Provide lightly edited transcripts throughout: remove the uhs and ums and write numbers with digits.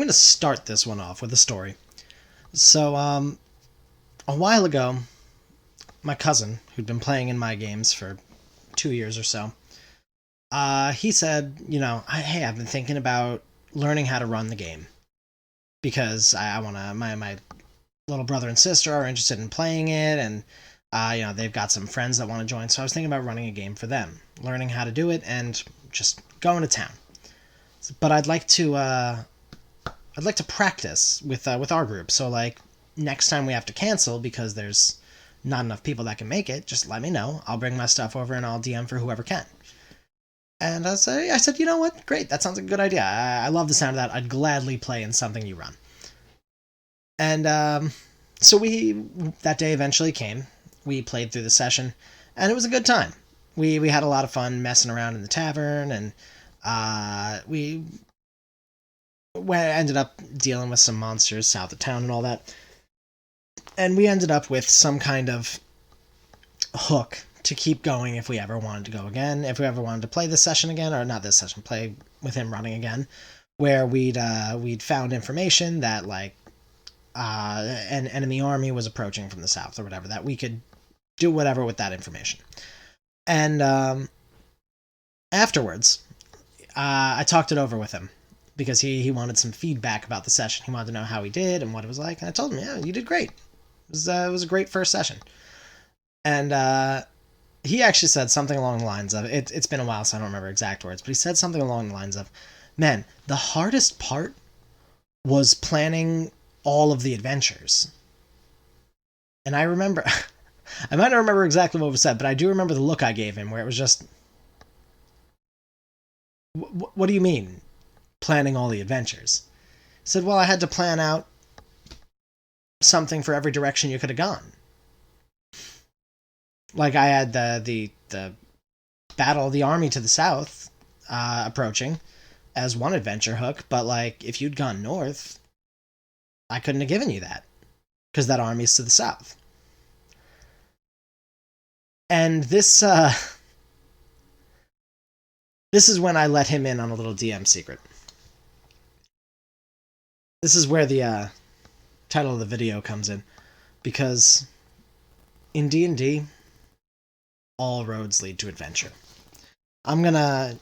I'm going to start this one off with a story. So, a while ago, my cousin, who'd been playing in my games for 2 years or so, he said, hey, I've been thinking about learning how to run the game because I want to. My little brother and sister are interested in playing it, and they've got some friends that want to join. So I was thinking about running a game for them, learning how to do it, and just going to town. But I'd like to practice with our group. So like next time we have to cancel because there's not enough people that can make it, just let me know. I'll bring my stuff over and I'll DM for whoever can. And I said, you know what? Great, that sounds like a good idea. I love the sound of that. I'd gladly play in something you run. And so that day eventually came. We played through the session, and it was a good time. We had a lot of fun messing around in the tavern, and we ended up dealing with some monsters south of town and all that. And we ended up with some kind of hook to keep going if we ever wanted to go again, if we ever wanted to play this session again, or not this session, play with him running again, where we'd found information that like an enemy army was approaching from the south or whatever, that we could do whatever with that information. And afterwards, I talked it over with him because he wanted some feedback about the session. He wanted to know how he did and what it was like, and I told him, yeah, you did great. It was a great first session. And he actually said something along the lines of, it's been a while, so I don't remember exact words, but he said something along the lines of, man, the hardest part was planning all of the adventures. And I remember, I might not remember exactly what was said, but I do remember the look I gave him, where it was just, what do you mean, planning all the adventures? He said, well, I had to plan out something for every direction you could have gone. Like I had the battle of the army to the south approaching as one adventure hook, but like if you'd gone north, I couldn't have given you that because that army's to the south. And this is when I let him in on a little DM secret. This is where the title of the video comes in, because in D&D, all roads lead to adventure. I'm gonna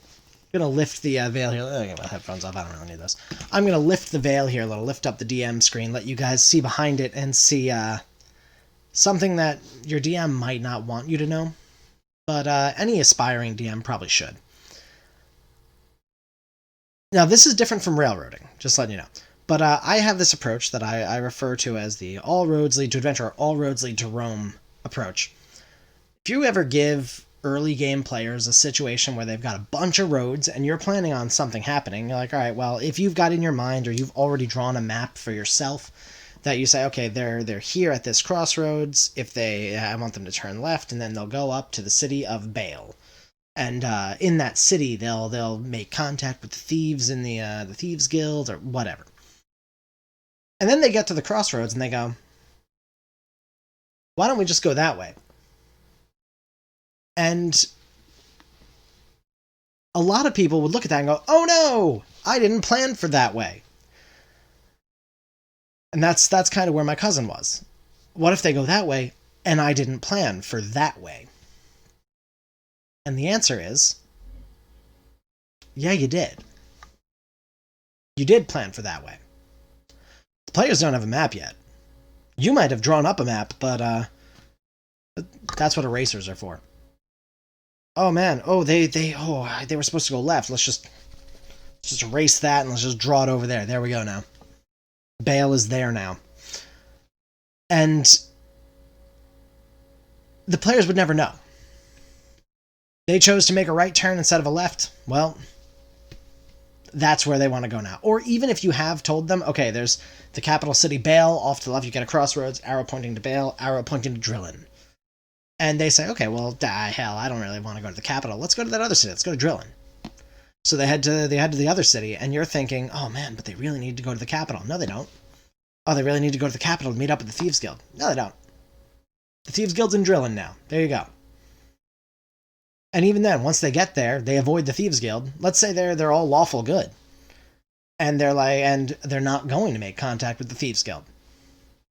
lift the veil here. I'll get my headphones off. I don't really need this. I'm gonna lift the veil here a little, lift up the DM screen, let you guys see behind it and see something that your DM might not want you to know, but any aspiring DM probably should. Now, this is different from railroading, just letting you know. But I have this approach that I refer to as the all roads lead to adventure, or all roads lead to Rome approach. If you ever give early game players a situation where they've got a bunch of roads and you're planning on something happening, you're like, all right, well, if you've got in your mind or you've already drawn a map for yourself that you say, okay, they're here at this crossroads. I want them to turn left, and then they'll go up to the city of Bale. And in that city, they'll make contact with the thieves in the Thieves Guild or whatever. And then they get to the crossroads and they go, why don't we just go that way? And a lot of people would look at that and go, oh no, I didn't plan for that way. And that's kind of where my cousin was. What if they go that way and I didn't plan for that way? And the answer is, yeah, you did. You did plan for that way. The players don't have a map yet. You might have drawn up a map, but that's what erasers are for. Oh man, they were supposed to go left. Let's just erase that and let's just draw it over there. There we go now. Bale is there now. And the players would never know. They chose to make a right turn instead of a left. Well, that's where they want to go now. Or even if you have told them, okay, there's the capital city Bale, off to the left you get a crossroads, arrow pointing to Bale, arrow pointing to Drillin. And they say, okay, well, hell, I don't really want to go to the capital. Let's go to that other city. Let's go to Drillin. So they head to the other city, and you're thinking, oh man, but they really need to go to the capital. No, they don't. Oh, they really need to go to the capital to meet up with the Thieves Guild. No, they don't. The Thieves Guild's in Drillin now. There you go. And even then, once they get there, they avoid the Thieves Guild. Let's say they're all lawful good. And they're not going to make contact with the Thieves Guild.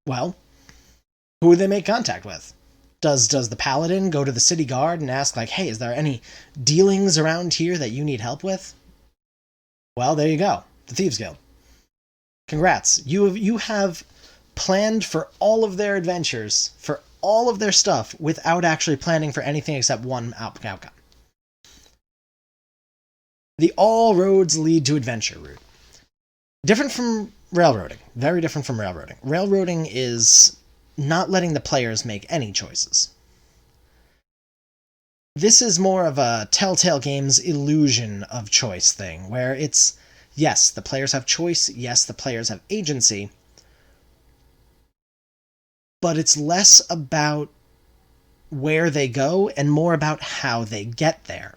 Well, who would they make contact with? Does the paladin go to the city guard and ask, like, hey, is there any dealings around here that you need help with? Well, there you go. The Thieves Guild. Congrats. You have planned for all of their adventures, for all of their stuff, without actually planning for anything except one outcome. The all roads lead to adventure route. Different from railroading. Very different from railroading. Railroading is not letting the players make any choices. This is more of a Telltale Games illusion of choice thing, where it's, yes, the players have choice, yes, the players have agency, but it's less about where they go and more about how they get there.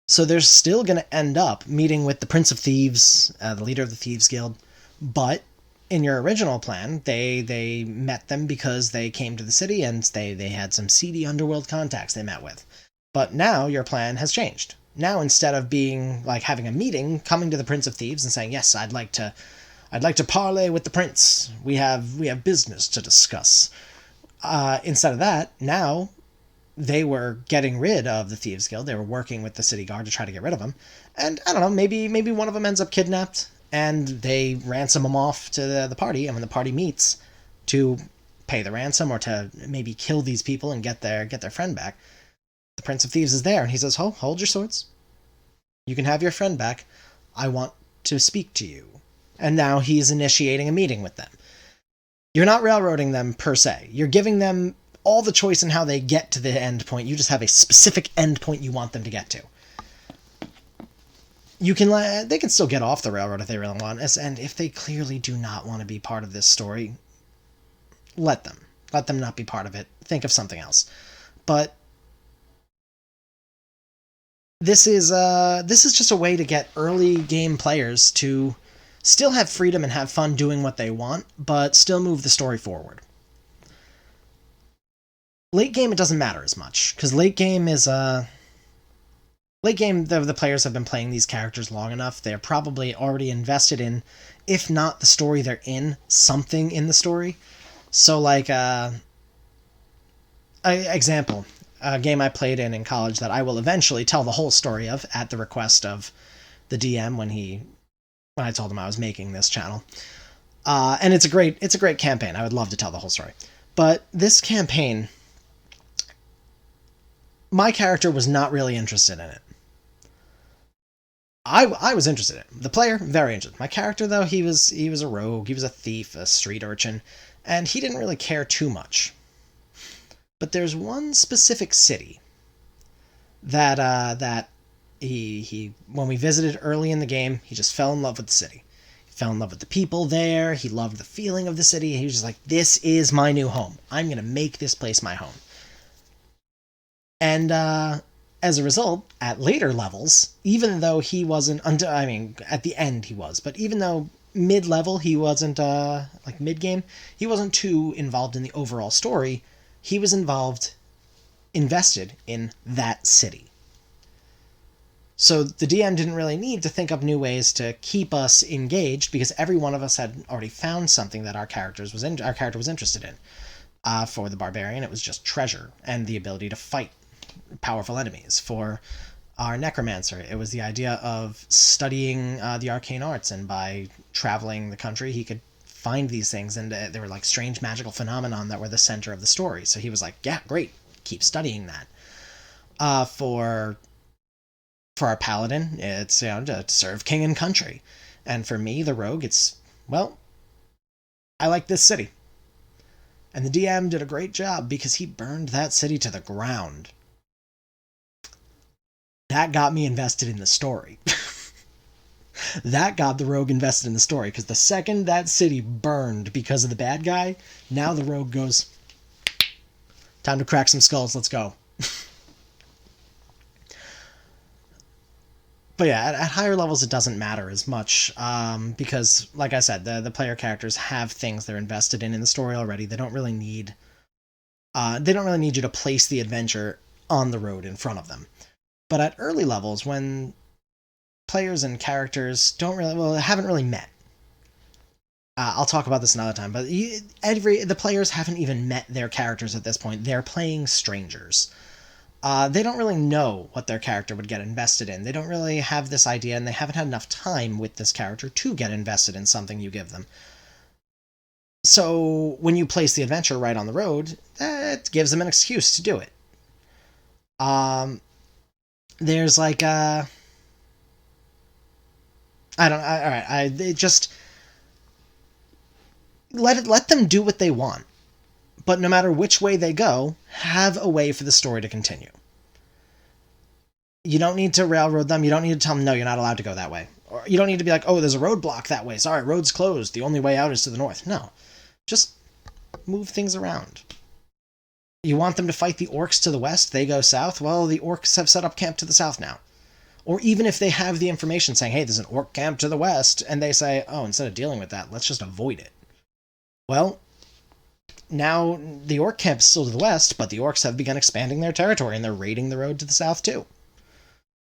So they're still going to end up meeting with the Prince of Thieves, the leader of the Thieves Guild, but in your original plan, they met them because they came to the city and they had some seedy underworld contacts they met with. But now your plan has changed. Now, instead of being like having a meeting, coming to the Prince of Thieves and saying, yes, I'd like to parley with the prince. We have business to discuss. Instead of that, now they were getting rid of the Thieves Guild. They were working with the city guard to try to get rid of them. And I don't know, maybe one of them ends up kidnapped and they ransom them off to the party. And when the party meets to pay the ransom or to maybe kill these people and get their friend back, the Prince of Thieves is there and he says, oh, hold your swords. You can have your friend back. I want to speak to you. And now he's initiating a meeting with them. You're not railroading them per se. You're giving them all the choice in how they get to the end point. You just have a specific end point you want them to get to. They can still get off the railroad if they really want, and if they clearly do not want to be part of this story, let them not be part of it. Think of something else. But this is just a way to get early game players to still have freedom and have fun doing what they want, but still move the story forward. Late game, it doesn't matter as much, because late game, the players have been playing these characters long enough, they're probably already invested in, if not the story they're in, something in the story. So, like, example, a game I played in college that I will eventually tell the whole story of at the request of the DM when I told him I was making this channel. And it's a great campaign. I would love to tell the whole story. But this campaign, my character was not really interested in it. I was interested in it. The player, very interested. My character, though, he was a rogue, he was a thief, a street urchin, and he didn't really care too much. But there's one specific city that he when we visited early in the game, he just fell in love with the city. He fell in love with the people there. He loved the feeling of the city. He was just like, this is my new home. I'm going to make this place my home. And as a result, at later levels, even though he wasn't, at the end he was, but even though mid-level he wasn't, like mid-game, he wasn't too involved in the overall story, he was invested in that city. So the DM didn't really need to think up new ways to keep us engaged because every one of us had already found something that our character was interested in. For the barbarian, it was just treasure and the ability to fight powerful enemies. For our necromancer, it was the idea of studying the arcane arts, and by traveling the country, he could find these things, and they were like strange magical phenomenon that were the center of the story. So he was like, yeah, great, keep studying that. For our paladin, it's to serve king and country. And for me, the rogue, it's, well, I like this city. And the DM did a great job because he burned that city to the ground. That got me invested in the story. That got the rogue invested in the story, because the second that city burned because of the bad guy, now the rogue goes, time to crack some skulls, let's go. But yeah, at higher levels it doesn't matter as much, because, like I said, the player characters have things they're invested in the story already. They don't really need you to place the adventure on the road in front of them. But at early levels, when players and characters haven't really met. I'll talk about this another time, but the players haven't even met their characters at this point. They're playing strangers. They don't really know what their character would get invested in. They don't really have this idea, and they haven't had enough time with this character to get invested in something you give them. So when you place the adventure right on the road, that gives them an excuse to do it. There's like I don't. All right. They just let them do what they want. But no matter which way they go, have a way for the story to continue. You don't need to railroad them. You don't need to tell them, no, you're not allowed to go that way. Or you don't need to be like, oh, there's a roadblock that way. Sorry, road's closed. The only way out is to the north. No. Just move things around. You want them to fight the orcs to the west? They go south? Well, the orcs have set up camp to the south now. Or even if they have the information saying, hey, there's an orc camp to the west, and they say, oh, instead of dealing with that, let's just avoid it. Well, now the orc camp is still to the west, but the orcs have begun expanding their territory, and they're raiding the road to the south too.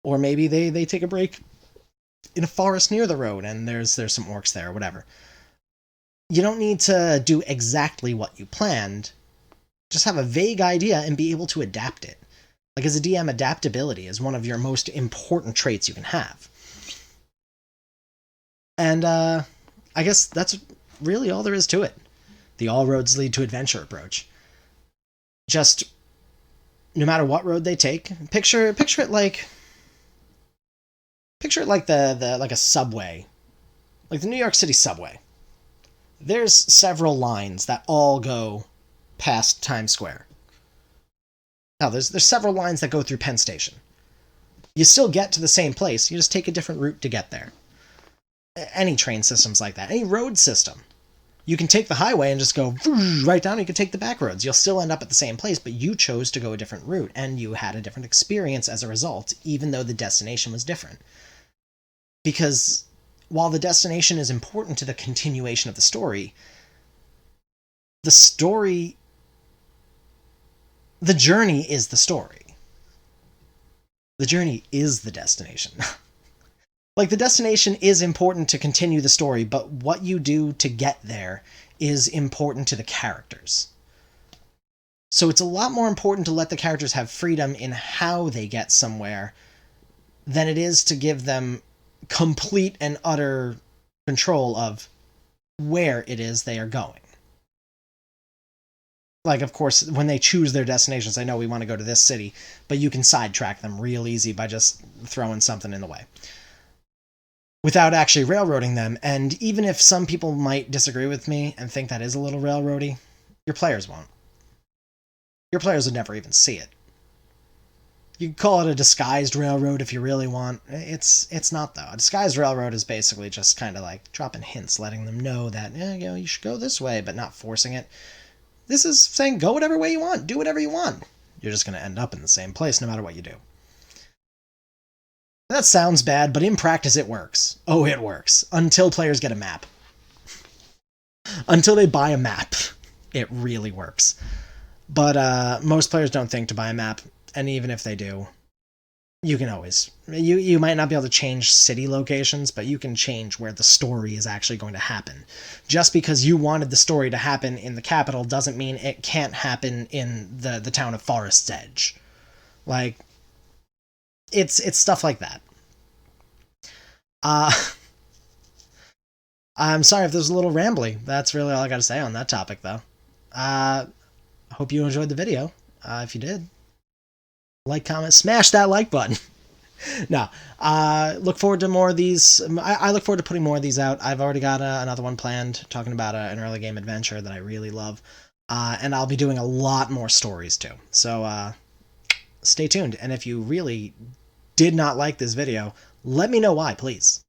Or maybe they take a break in a forest near the road, and there's some orcs there, or whatever. You don't need to do exactly what you planned. Just have a vague idea and be able to adapt it. Like, as a DM, adaptability is one of your most important traits you can have. And I guess that's really all there is to it. The all roads lead to adventure approach. Just, no matter what road they take, picture it like the like a subway, like the New York City subway. There's several lines that all go past Times Square. Now, there's several lines that go through Penn Station. You still get to the same place, you just take a different route to get there. Any train system's like that. Any road system. You can take the highway and just go right down, you can take the back roads. You'll still end up at the same place, but you chose to go a different route, and you had a different experience as a result, even though the destination was different. Because while the destination is important to the continuation of the story, the journey is the story. The journey is the destination. Like, the destination is important to continue the story, but what you do to get there is important to the characters. So it's a lot more important to let the characters have freedom in how they get somewhere than it is to give them complete and utter control of where it is they are going. Like, of course, when they choose their destinations, they know we want to go to this city, but you can sidetrack them real easy by just throwing something in the way without actually railroading them. And even if some people might disagree with me and think that is a little railroady, your players won't. Your players would never even see it. You can call it a disguised railroad if you really want. It's not, though. A disguised railroad is basically just kind of like dropping hints, letting them know that, you should go this way, but not forcing it. This is saying go whatever way you want, do whatever you want. You're just going to end up in the same place no matter what you do. That sounds bad, but in practice it works. Oh, it works. Until players get a map. Until they buy a map, it really works. But most players don't think to buy a map, and even if they do, you can always... You might not be able to change city locations, but you can change where the story is actually going to happen. Just because you wanted the story to happen in the capital doesn't mean it can't happen in the town of Forest's Edge. Like, it's stuff like that. I'm sorry if this was a little rambly. That's really all I got to say on that topic, though. Hope you enjoyed the video. If you did, like, comment, smash that like button. No, look forward to more of these. I look forward to putting more of these out. I've already got another one planned, talking about an early game adventure that I really love. And I'll be doing a lot more stories, too. So, stay tuned. And if you really did not like this video, let me know why, please.